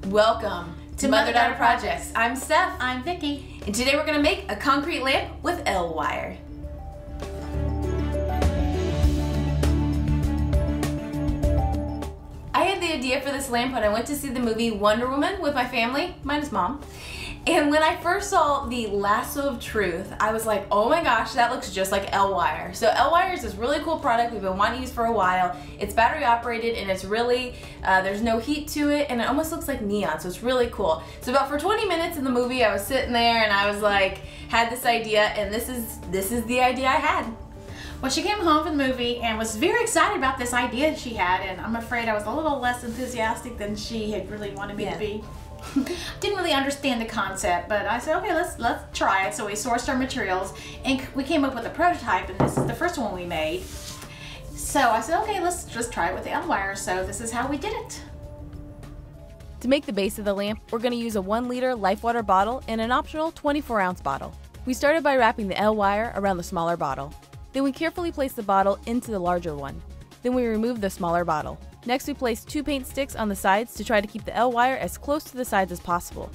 Welcome to Mother-Daughter Projects. I'm Steph. I'm Vicki. And today we're going to make a concrete lamp with L-wire. I had the idea for this lamp when I went to see the movie Wonder Woman with my family, minus Mom. And when I first saw the lasso of truth, I was like, oh my gosh, that looks just like L-wire. So L-wire is this really cool product we've been wanting to use for a while. It's battery operated and it's really, there's no heat to it, and it almost looks like neon, so it's really cool. So about for 20 minutes in the movie, I was sitting there and I was like, had this idea, and this is the idea I had. Well, she came home from the movie and was very excited about this idea she had, and I'm afraid I was a little less enthusiastic than she had really wanted me to be. Didn't really understand the concept, but I said, okay, let's try it. So we sourced our materials and we came up with a prototype, and this is the first one we made. So I said, okay, let's just try it with the L-wire. So this is how we did it. To make the base of the lamp, we're going to use a 1-liter life water bottle and an optional 24-ounce bottle. We started by wrapping the L-wire around the smaller bottle. Then we carefully place the bottle into the larger one. Then we remove the smaller bottle. Next, we place 2 paint sticks on the sides to try to keep the L-wire as close to the sides as possible.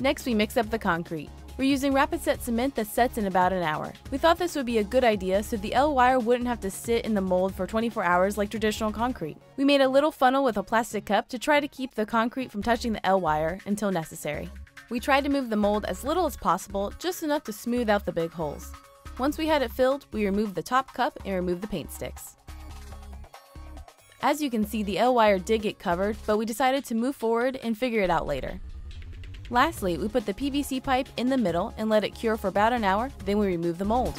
Next, we mix up the concrete. We're using rapid set cement that sets in about an hour. We thought this would be a good idea so the L-wire wouldn't have to sit in the mold for 24 hours like traditional concrete. We made a little funnel with a plastic cup to try to keep the concrete from touching the L-wire until necessary. We tried to move the mold as little as possible, just enough to smooth out the big holes. Once we had it filled, we removed the top cup and removed the paint sticks. As you can see, the L-wire did get covered, but we decided to move forward and figure it out later. Lastly, we put the PVC pipe in the middle and let it cure for about an hour, then we remove the mold.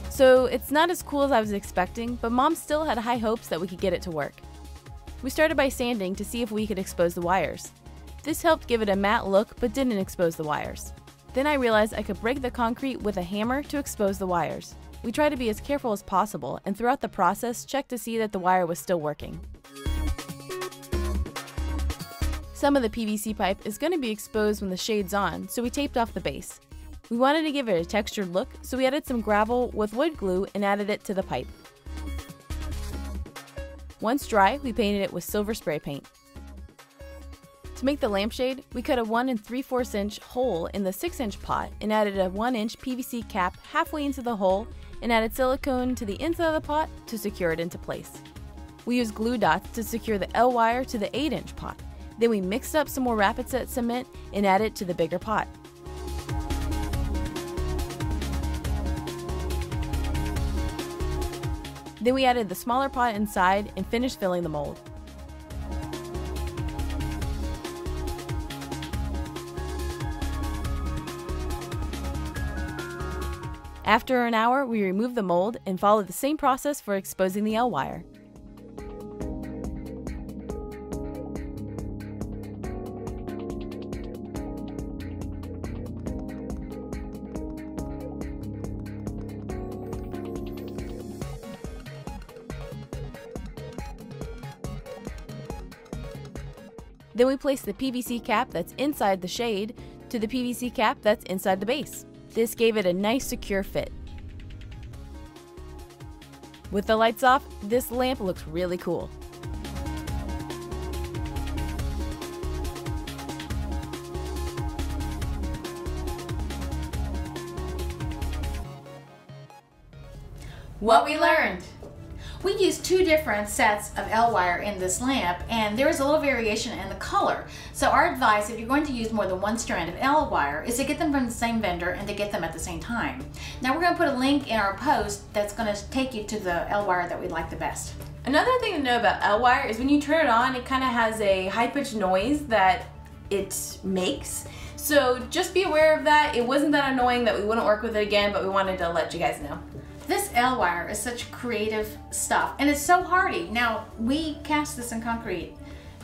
So it's not as cool as I was expecting, but Mom still had high hopes that we could get it to work. We started by sanding to see if we could expose the wires. This helped give it a matte look but didn't expose the wires. Then I realized I could break the concrete with a hammer to expose the wires. We tried to be as careful as possible, and throughout the process checked to see that the wire was still working. Some of the PVC pipe is going to be exposed when the shade's on, so we taped off the base. We wanted to give it a textured look, so we added some gravel with wood glue and added it to the pipe. Once dry, we painted it with silver spray paint. To make the lampshade, we cut a 1 3/4 inch hole in the 6-inch pot and added a 1-inch PVC cap halfway into the hole and added silicone to the inside of the pot to secure it into place. We used glue dots to secure the L-wire to the 8-inch pot. Then we mixed up some more rapid set cement and added it to the bigger pot. Then we added the smaller pot inside and finished filling the mold. After an hour, we removed the mold and followed the same process for exposing the L-wire. Then we place the PVC cap that's inside the shade to the PVC cap that's inside the base. This gave it a nice secure fit. With the lights off, this lamp looks really cool. What we learned. We used 2 different sets of L-wire in this lamp, and there is a little variation in the color. So our advice, if you're going to use more than 1 strand of L-wire, is to get them from the same vendor and to get them at the same time. Now we're going to put a link in our post that's going to take you to the L-wire that we like the best. Another thing to know about L-wire is when you turn it on, it kind of has a high-pitched noise that it makes. So just be aware of that. It wasn't that annoying that we wouldn't work with it again, but we wanted to let you guys know. This L-wire is such creative stuff, and it's so hardy. Now, we cast this in concrete,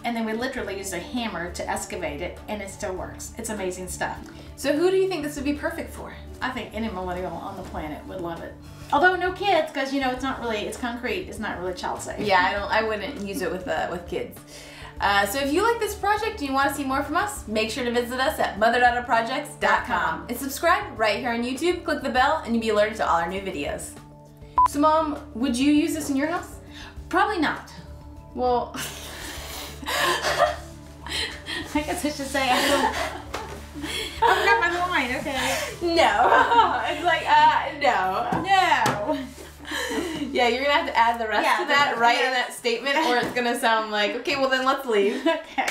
and then we literally used a hammer to excavate it, and it still works. It's amazing stuff. So who do you think this would be perfect for? I think any millennial on the planet would love it. Although no kids, because you know it's not really, it's concrete, it's not really child safe. Yeah, I wouldn't use it with kids. So if you like this project and you want to see more from us, make sure to visit us at motherdaughterprojects.com and subscribe right here on YouTube. Click the bell and you'll be alerted to all our new videos. So Mom, would you use this in your house? Probably not. Well, I guess I should say I don't. I forgot my line, okay. no. It's like, no. No. Yeah, you're gonna have to add the rest Yeah, to that the- right yeah. in that statement, or it's gonna sound like, okay, well then let's leave. Okay.